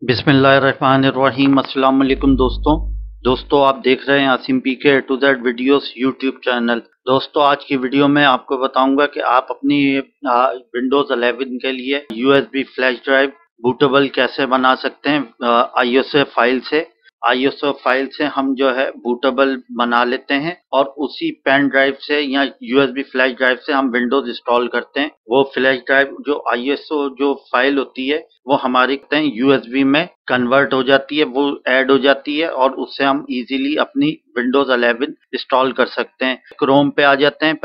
बिस्मिल्लाहिर्रहमानिर्रहीम। अस्सलाम वालेकुम दोस्तों आप देख रहे हैं Asim P K to Z videos YouTube channel. दोस्तों आज की वीडियो में आपको बताऊंगा कि आप अपनी विंडोज 11 के लिए यूएसबी फ्लैश ड्राइव बूटेबल कैसे बना सकते हैं। आईएसओ फाइल से हम जो है बूटेबल बना लेते हैं और उसी पेन ड्राइव से या यूएसबी फ्लैश ड्राइव से हम विंडोज इंस्टॉल करते हैं। वो फ्लैश ड्राइव जो आईएसओ जो फाइल होती है वो हमारी यूएसबी में कन्वर्ट हो जाती है, वो ऐड हो जाती है और उससे हम इजीली अपनी विंडोज 11 इंस्टॉल कर सकते हैं। क्रोम पे आ जाते हैं।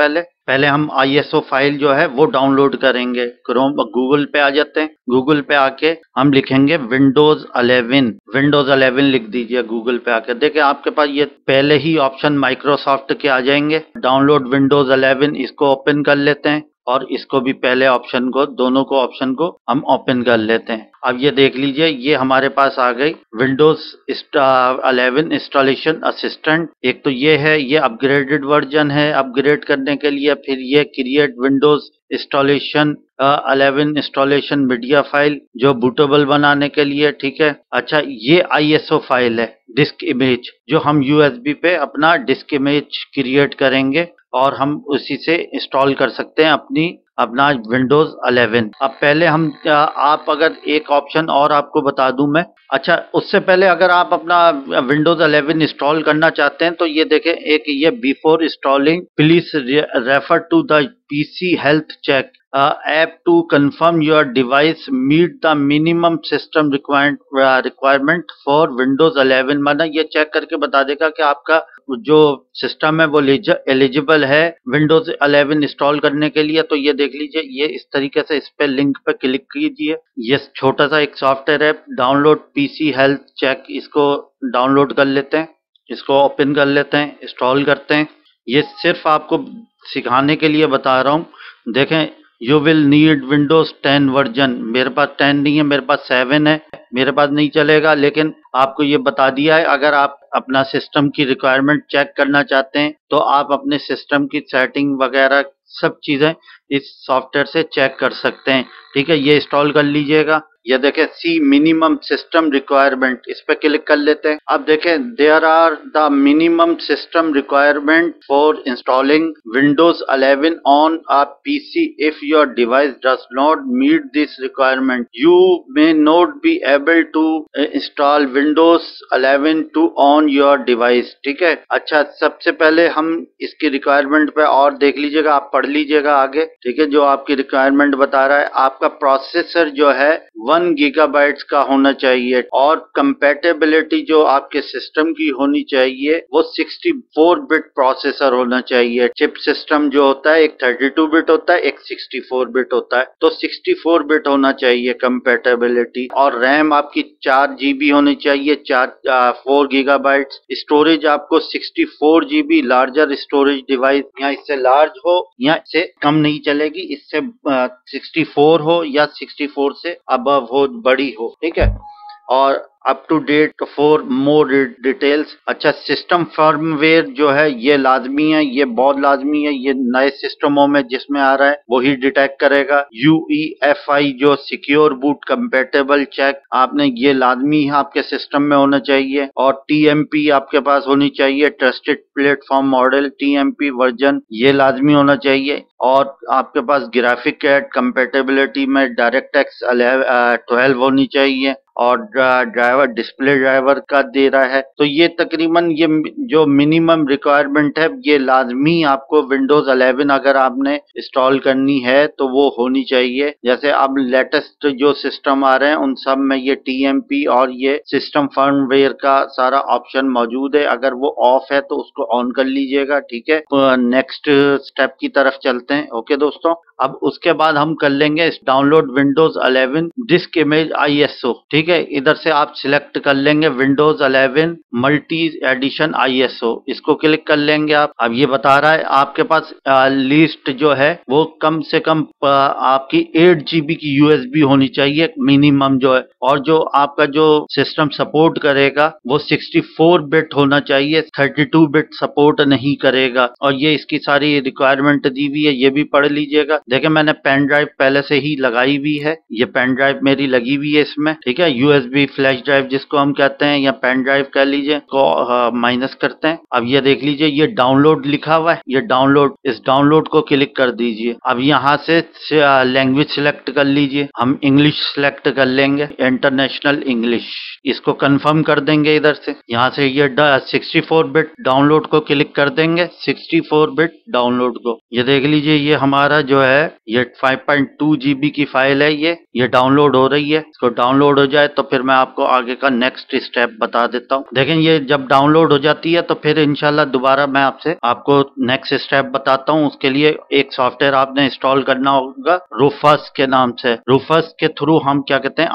पहले हम आईएसओ फाइल जो है वो डाउनलोड करेंगे। गूगल पे आ जाते हैं। गूगल पे आके हम लिखेंगे विंडोज 11 लिख दीजिए। गूगल पे आके देखिए आपके पास ये पहले ही ऑप्शन माइक्रोसॉफ्ट के आ जाएंगे। डाउनलोड विंडोज 11 इसको ओपन कर लेते हैं और इसको भी पहले ऑप्शन को दोनों को ऑप्शन को हम ओपन कर लेते हैं। अब ये देख लीजिए ये हमारे पास आ गई विंडोज 11 इंस्टॉलेशन असिस्टेंट। एक तो ये है, ये अपग्रेडेड वर्जन है अपग्रेड करने के लिए। फिर ये create Windows installation 11 installation media file जो बूटेबल बनाने के लिए। ठीक है, अच्छा ये आईएसओ फाइल है डिस्क इमेज जो हम यूएसबी पे अपना डिस्क इमेज क्रिएट करेंगे और हम उसी से इंस्टॉल कर सकते हैं अपना विंडोज 11। अब पहले हम आप अगर एक ऑप्शन और आपको बता दूं मैं। अच्छा उससे पहले अगर आप अपना विंडोज 11 इंस्टॉल करना चाहते हैं तो ये देखें, एक ये before installing please refer to the PC health check app to confirm your device meet the minimum system requirement for Windows 11। माना ये चेक करके बता देगा कि आपका जो सिस्टम है वो एलिजिबल है विंडोज 11 इंस्टॉल करने के लिए। तो ये देख लीजिए, ये इस तरीके से इस पे लिंक पे क्लिक कीजिए। ये छोटा सा एक सॉफ्टवेयर है डाउनलोड पीसी हेल्थ चेक, इसको डाउनलोड कर लेते हैं, इसको ओपन कर लेते हैं, इंस्टॉल करते हैं। ये सिर्फ आपको सिखाने के लिए बता रहा हूँ। देखें, you will need Windows 10 version. मेरे पास 10 नहीं है, मेरे पास 7 है, मेरे पास नहीं चलेगा। लेकिन आपको ये बता दिया है, अगर आप अपना सिस्टम की रिक्वायरमेंट चेक करना चाहते हैं तो आप अपने सिस्टम की सेटिंग वगैरह सब चीजें इस सॉफ्टवेयर से चेक कर सकते हैं। ठीक है, ये इंस्टॉल कर लीजिएगा। ये देखें सी मिनिमम सिस्टम रिक्वायरमेंट, इस पे क्लिक कर लेते हैं। अब देखें there are the minimum system requirement for installing Windows 11 on a PC. If your device does not meet this requirement you may not be able to install Windows 11 to on your device. ठीक है, अच्छा सबसे पहले हम इसकी requirement पे और देख लीजिएगा, आप पढ़ लीजिएगा आगे। ठीक है, जो आपकी रिक्वायरमेंट बता रहा है, आपका प्रोसेसर जो है 1 गीगाबाइट्स का होना चाहिए और कंपैटिबिलिटी जो आपके सिस्टम की होनी चाहिए वो 64 बिट प्रोसेसर होना चाहिए। चिप सिस्टम जो होता है एक 32 बिट होता है, एक 64 बिट होता है, तो 64 बिट होना चाहिए कंपैटिबिलिटी। और रैम आपकी 4 जीबी होनी चाहिए, 4 गीगाबाइट्स। स्टोरेज आपको 64 जीबी। लार्जर स्टोरेज डिवाइस या इससे लार्ज हो या इससे कम नहीं चलेगी, इससे 64 हो या 64 से अबव हो, बड़ी हो। ठीक है, और up to date for more details. अच्छा सिस्टम फर्मवेयर जो है ये लाजमी है, ये बहुत लाजमी है। ये नए सिस्टमों में जिसमें आ रहा है वही डिटेक्ट करेगा। UEFI जो सिक्योर बूट कंपेटेबल चेक, आपने ये लाजमी है आपके सिस्टम में होना चाहिए। और TMP आपके पास होनी चाहिए, trusted platform model TMP version, ये लाजमी होना चाहिए। और आपके पास ग्राफिक कार्ड कंपेटेबिलिटी में DirectX 12 होनी चाहिए और ड्राइवर डिस्प्ले ड्राइवर का दे रहा है। तो ये तकरीबन ये जो मिनिमम रिक्वायरमेंट है ये लाजमी आपको विंडोज 11 अगर आपने इंस्टॉल करनी है तो वो होनी चाहिए। जैसे अब लेटेस्ट जो सिस्टम आ रहे हैं उन सब में ये TMP और ये सिस्टम फर्मवेयर का सारा ऑप्शन मौजूद है। अगर वो ऑफ है तो उसको ऑन कर लीजिएगा। ठीक है, तो नेक्स्ट स्टेप की तरफ चलते हैं। ओके दोस्तों, अब उसके बाद हम कर लेंगे download Windows 11 disc image ISO। ठीक है, इधर से आप सिलेक्ट कर लेंगे विंडोज 11 मल्टी एडिशन ISO, इसको क्लिक कर लेंगे आप। अब ये बता रहा है आपके पास लिस्ट जो है वो कम से कम आपकी 8 GB की USB होनी चाहिए मिनिमम जो है, और जो आपका जो सिस्टम सपोर्ट करेगा वो 64 बिट होना चाहिए, 32 बिट सपोर्ट नहीं करेगा। और ये इसकी सारी रिक्वायरमेंट दी हुई है, ये भी पढ़ लीजिएगा। देखिए मैंने पेन ड्राइव पहले से ही लगाई हुई है, ये पेन ड्राइव मेरी लगी हुई है इसमें, ठीक है। USB फ्लैश ड्राइव जिसको हम कहते हैं, या पेन ड्राइव कह लीजिए, को माइनस करते हैं। अब ये देख लीजिए ये डाउनलोड लिखा हुआ है, ये डाउनलोड, इस डाउनलोड को क्लिक कर दीजिए। अब यहाँ से लैंग्वेज सिलेक्ट कर लीजिए, हम इंग्लिश सिलेक्ट कर लेंगे, इंटरनेशनल इंग्लिश, इसको कंफर्म कर देंगे इधर से। यहाँ से ये 64 बिट डाउनलोड को क्लिक कर देंगे, 64 बिट डाउनलोड को। ये देख लीजिए ये हमारा जो है ये 5.2 GB की फाइल है, ये डाउनलोड हो रही है। इसको डाउनलोड हो जाए तो फिर मैं आपको आगे का नेक्स्ट स्टेप बता देता हूँ। देखें ये जब डाउनलोड हो जाती है तो फिर इंशाल्लाह दोबारा मैं आपको नेक्स्ट स्टेप बताता हूँ। उसके लिए एक सॉफ्टवेयर आपने इंस्टॉल करना होगा रूफस के नाम से। रूफस के थ्रू हम क्या कहते हैं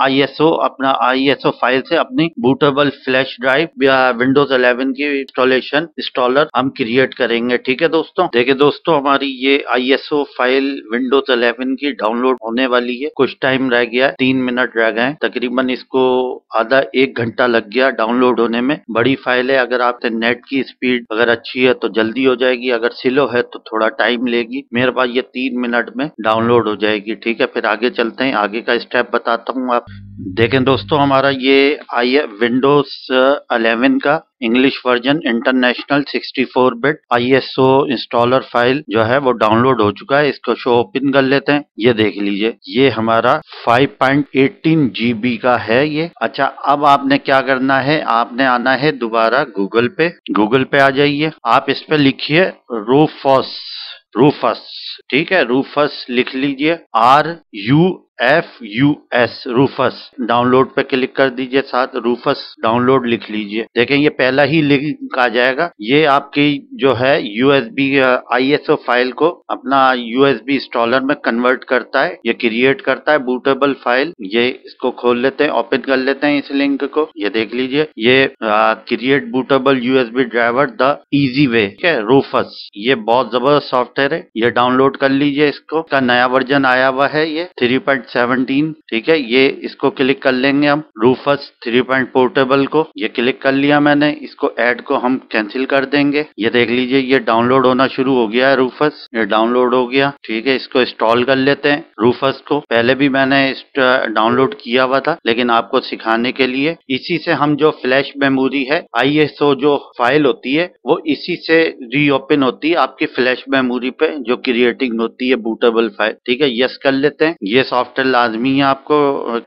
अपना ISO फाइल से अपनी बूटेबल फ्लैश ड्राइव या विंडोज 11 की इंस्टॉलर हम क्रिएट करेंगे, ठीक है दोस्तों। देखिए दोस्तों हमारी ये ISO फाइल विंडोज 11 की डाउनलोड होने वाली है, कुछ टाइम रह गया, 3 मिनट रह गए, तकरीबन इसको आधा 1 घंटा लग गया डाउनलोड होने में। बड़ी फाइल है, अगर आपके नेट की स्पीड अगर अच्छी है तो जल्दी हो जाएगी, अगर स्लो है तो थोड़ा टाइम लेगी। मेरे पास ये 3 मिनट में डाउनलोड हो जाएगी, ठीक है। फिर आगे चलते हैं, आगे का स्टेप बताता हूँ। आप देखें दोस्तों हमारा ये विंडोज 11 का English version international 64 bit ISO installer file जो है वो डाउनलोड हो चुका है। इसको शो ओपन कर लेते हैं। ये देख लीजिए ये हमारा 5.18 GB का है ये। अच्छा अब आपने क्या करना है, आपने आना है दोबारा गूगल पे आ जाइए। आप इस पे लिखिए रूफस, ठीक है, रूफस लिख लीजिए, RUFUS रूफस। डाउनलोड पे क्लिक कर दीजिए, साथ रूफस डाउनलोड लिख लीजिए। देखें ये पहला ही लिंक आ जाएगा, ये आपकी जो है USB ISO फाइल को अपना USB इंस्टॉलर में कन्वर्ट करता है, ये क्रिएट करता है बूटेबल फाइल। ये इसको खोल लेते हैं, ओपन कर लेते हैं इस लिंक को। ये देख लीजिए ये create bootable USB driver the easy way, ठीक है, रूफस। ये बहुत जबरदस्त सॉफ्टवेयर है, ये डाउनलोड कर लीजिए इसको। का नया वर्जन आया हुआ है ये 3.17, ठीक है। ये इसको क्लिक कर लेंगे हम, रूफस 3. पोर्टेबल को ये क्लिक कर लिया मैंने, इसको ऐड को हम कैंसिल कर देंगे। ये देख लीजिए ये डाउनलोड होना शुरू हो गया है रूफस, ये डाउनलोड हो गया, ठीक है। इसको इंस्टॉल कर लेते हैं रूफस को। पहले भी मैंने डाउनलोड किया हुआ था, लेकिन आपको सिखाने के लिए इसी से हम जो फ्लैश मेमोरी है ISO जो फाइल होती है वो इसी से रीओपन होती है आपकी फ्लैश मेमोरी पे जो क्रिएटिंग होती है बूटेबल फाइल, ठीक है। यस कर लेते हैं, ये सॉफ्टवेयर लाजमी है आपको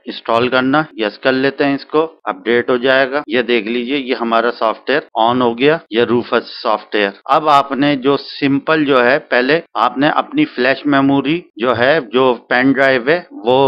इंस्टॉल करना। यस कर लेते हैं, इसको अपडेट हो जाएगा। ये देख लीजिए ये हमारा सॉफ्टवेयर ऑन हो गया, ये रूफस सॉफ्टवेयर। अब आपने जो सिंपल जो है पहले आपने अपनी फ्लैश मेमोरी जो है जो पेन ड्राइव है वो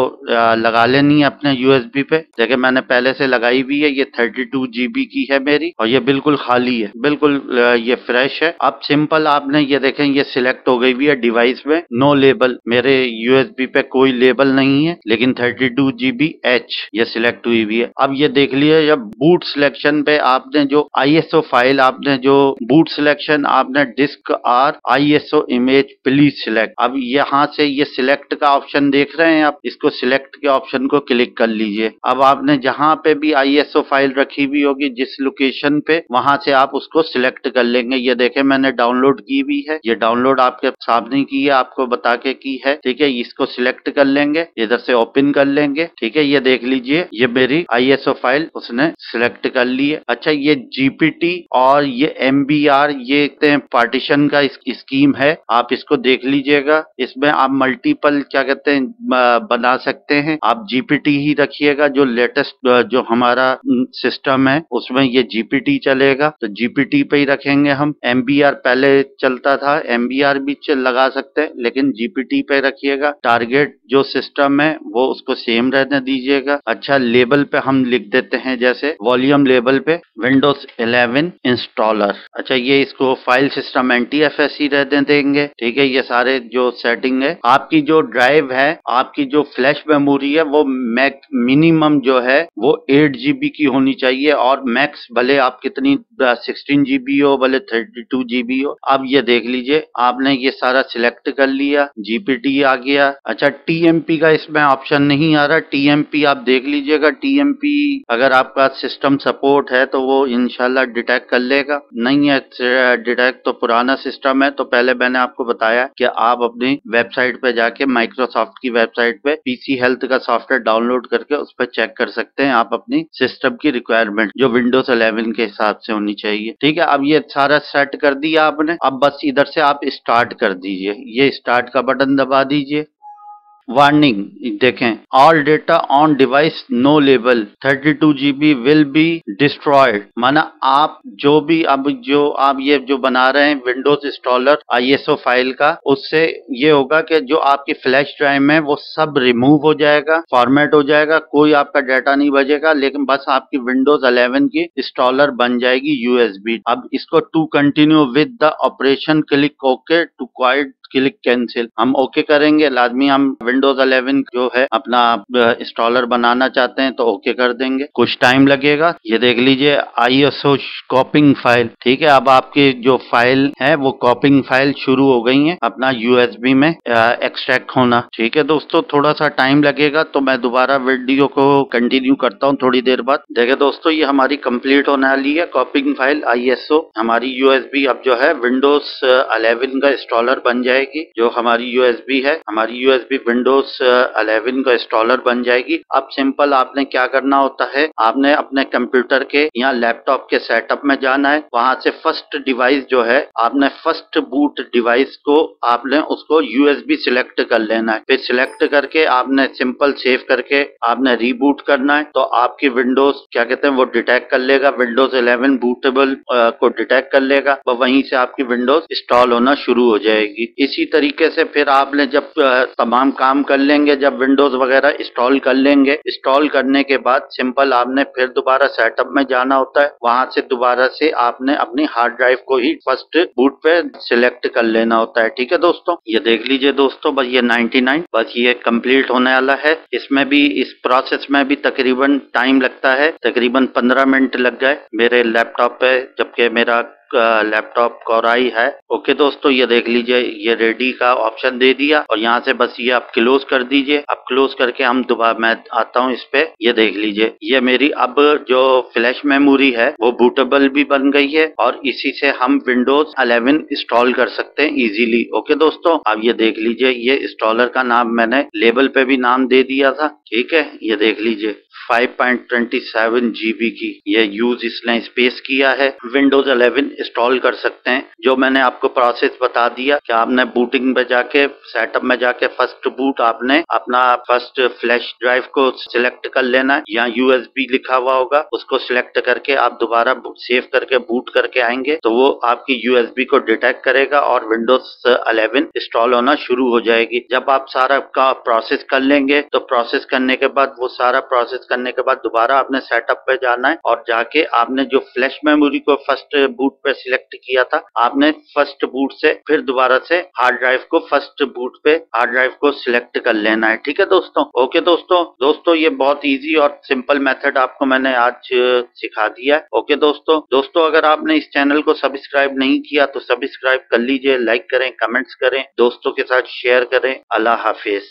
लगा लेनी है अपने USB पे। देखिए मैंने पहले से लगाई हुई है, ये 32 GB की है मेरी, और ये बिल्कुल खाली है, बिल्कुल ये फ्रेश है। अब सिंपल आपने ये देखें ये सिलेक्ट हो गई हुई है डिवाइस में, नो लेबल, मेरे USB पे कोई लेबल नहीं है, लेकिन 32 GB H ये सिलेक्ट हुई हुई है। अब ये देख लिए जब बूट सिलेक्शन पे आपने जो ISO फाइल आपने जो बूट सिलेक्शन आपने डिस्क और ISO इमेज प्लीज सिलेक्ट। अब यहाँ से ये सिलेक्ट का ऑप्शन देख रहे हैं आप, इसको सिलेक्ट के ऑप्शन को क्लिक कर लीजिए। अब आपने जहाँ पे भी ISO फाइल रखी हुई होगी जिस लोकेशन पे, वहां से आप उसको सिलेक्ट कर लेंगे। ये देखें मैंने डाउनलोड की हुई है, ये डाउनलोड आपके सामने की है, आपको बता के की है, ठीक है। इसको सिलेक्ट कर लेंगे, इधर से ओपन कर लेंगे, ठीक है। ये देख लीजिए ये मेरी ISO फाइल उसने सिलेक्ट कर ली है। अच्छा ये GPT और ये MBR ये पार्टीशन का स्कीम है, आप इसको देख लीजिएगा। इसमें आप मल्टीपल क्या कहते हैं बना सकते हैं। आप GPT ही रखिएगा, जो लेटेस्ट जो हमारा सिस्टम है उसमें ये GPT चलेगा, तो GPT पे ही रखेंगे हम। MBR पहले चलता था, MBR भी लगा सकते हैं, लेकिन GPT पे रखिएगा। टारगेट जो सिस्टम है वो उसको सेम रहने दीजिएगा। अच्छा लेबल लेबल पे हम लिख देते हैं, जैसे वॉल्यूम लेबल पे विंडोज 11 इंस्टॉलर। अच्छा, ये इसको फाइल सिस्टम NTFS रहने देंगे। ठीक है, ये सारे जो सेटिंग है, आपकी जो ड्राइव है, आपकी जो फ्लैश मेमोरी है, वो मिनिमम जो है वो 8 GB की होनी चाहिए, और मैक्स भले आप कितनी 16 GB हो, भले 32 GB हो। अब ये देख लीजिए, आपने ये सारा सिलेक्ट कर लिया, GPT आ गया। अच्छा, TMP का इसमें ऑप्शन नहीं आ रहा। TMP आप देख लीजिएगा, TMP अगर आपका सिस्टम सपोर्ट है तो वो इंशाल्लाह डिटेक्ट कर लेगा। नहीं है डिटेक्ट तो पुराना सिस्टम है, तो पहले मैंने आपको बताया कि आप अपनी वेबसाइट पे जाके, माइक्रोसॉफ्ट की वेबसाइट पे PC हेल्थ का सॉफ्टवेयर डाउनलोड करके उस पर चेक कर सकते हैं आप अपनी सिस्टम की रिक्वायरमेंट, जो विंडोज 11 के हिसाब से होनी चाहिए। ठीक है, अब ये सारा सेट कर दिया आपने। अब बस इधर से आप स्टार्ट कर दीजिए, ये स्टार्ट का बटन दबा दीजिए। वार्निंग देखें, all data on device no label 32 GB will be destroyed. माना आप जो भी अब जो आप ये जो बना रहे हैं विंडोज इंस्टॉलर ISO फाइल का, उससे ये होगा कि जो आपकी फ्लैश ड्राइव में वो सब रिमूव हो जाएगा, फॉर्मेट हो जाएगा, कोई आपका डाटा नहीं बचेगा, लेकिन बस आपकी विंडोज 11 की इंस्टॉलर बन जाएगी USB। अब इसको to continue with the operation click okay, to quit click cancel. हम ओके करेंगे, लाजमी हम विंडोज 11 जो है अपना इंस्टॉलर बनाना चाहते हैं तो ओके कर देंगे। कुछ टाइम लगेगा। ये देख लीजिए, ISO कॉपिंग फाइल। ठीक है, अब आपकी जो फाइल है वो कॉपिंग फाइल शुरू हो गई है अपना USB में एक्सट्रैक्ट होना। ठीक है दोस्तों, थोड़ा सा टाइम लगेगा, तो मैं दोबारा वीडियो को कंटिन्यू करता हूँ थोड़ी देर बाद। देखिए दोस्तों, ये हमारी कंप्लीट होने वाली है कॉपिंग फाइल ISO। हमारी USB अब जो है विंडोज 11 का इंस्टॉलर बन जाएगी। जो हमारी USB है, हमारी USB विंडोज 11 का इंस्टॉलर बन जाएगी। अब सिंपल आपने क्या करना होता है, आपने अपने कंप्यूटर के या लैपटॉप के सेटअप में जाना है। वहां से फर्स्ट डिवाइस जो है, आपने फर्स्ट बूट डिवाइस को आपने उसको USB सिलेक्ट कर लेना है। फिर सिलेक्ट करके आपने सिंपल सेव करके आपने रीबूट करना है, तो आपकी विंडोज क्या कहते हैं वो डिटेक्ट कर लेगा, विंडोज 11 बूटेबल को डिटेक्ट कर लेगा, वहीं से आपकी विंडोज इंस्टॉल होना शुरू हो जाएगी। इसी तरीके से फिर आपने जब तमाम काम कर लेंगे, जब विंडोज वगैरह इंस्टॉल कर लेंगे, इंस्टॉल करने के बाद सिंपल आपने फिर दोबारा सेटअप में जाना होता है। वहां से दोबारा से आपने अपनी हार्ड ड्राइव को ही फर्स्ट बूट पे सिलेक्ट कर लेना होता है। ठीक है दोस्तों, ये देख लीजिए दोस्तों, बस ये 99 बस ये कंप्लीट होने वाला है। इसमें भी, इस प्रोसेस में भी तकरीबन टाइम लगता है, तकरीबन 15 मिनट लग गए मेरे लैपटॉप पे, जबकि मेरा लैपटॉप कोराई है। ओके दोस्तों, ये देख लीजिए, ये रेडी का ऑप्शन दे दिया, और यहाँ से बस ये आप क्लोज कर दीजिए। अब क्लोज करके हम दोबारा, मैं आता हूँ इस पे। ये देख लीजिए, ये मेरी अब जो फ्लैश मेमोरी है वो बूटेबल भी बन गई है, और इसी से हम विंडोज 11 इंस्टॉल कर सकते हैं इजीली। ओके दोस्तों, अब ये देख लीजिए, ये इंस्टॉलर का नाम मैंने लेबल पे भी नाम दे दिया था। ठीक है, ये देख लीजिए 5.27 GB की ये यूज इसने स्पेस किया है। विंडोज 11 इंस्टॉल कर सकते हैं। जो मैंने आपको प्रोसेस बता दिया कि आपने बूटिंग पे जाके, सेटअप में जाके फर्स्ट बूट आपने अपना फर्स्ट फ्लैश ड्राइव को सिलेक्ट कर लेना है, या USB लिखा हुआ होगा उसको सिलेक्ट करके आप दोबारा सेव करके बूट करके आएंगे, तो वो आपकी USB को डिटेक्ट करेगा और विंडोज 11 इंस्टॉल होना शुरू हो जाएगी। जब आप सारा का प्रोसेस कर लेंगे, तो प्रोसेस करने के बाद, वो सारा प्रोसेस करने के बाद दोबारा आपने सेटअप पे जाना है, और जाके आपने जो फ्लैश मेमोरी को फर्स्ट बूट पे सिलेक्ट किया था, आपने फर्स्ट बूट से फिर दोबारा से हार्ड ड्राइव को फर्स्ट बूट पे हार्ड ड्राइव को सिलेक्ट कर लेना है। ठीक है दोस्तों। ओके दोस्तों ये बहुत इजी और सिंपल मेथड आपको मैंने आज सिखा दिया है। ओके दोस्तों अगर आपने इस चैनल को सब्सक्राइब नहीं किया तो सब्सक्राइब कर लीजिए, लाइक करें, कमेंट्स करें, दोस्तों के साथ शेयर करें। अल्लाह हाफिज।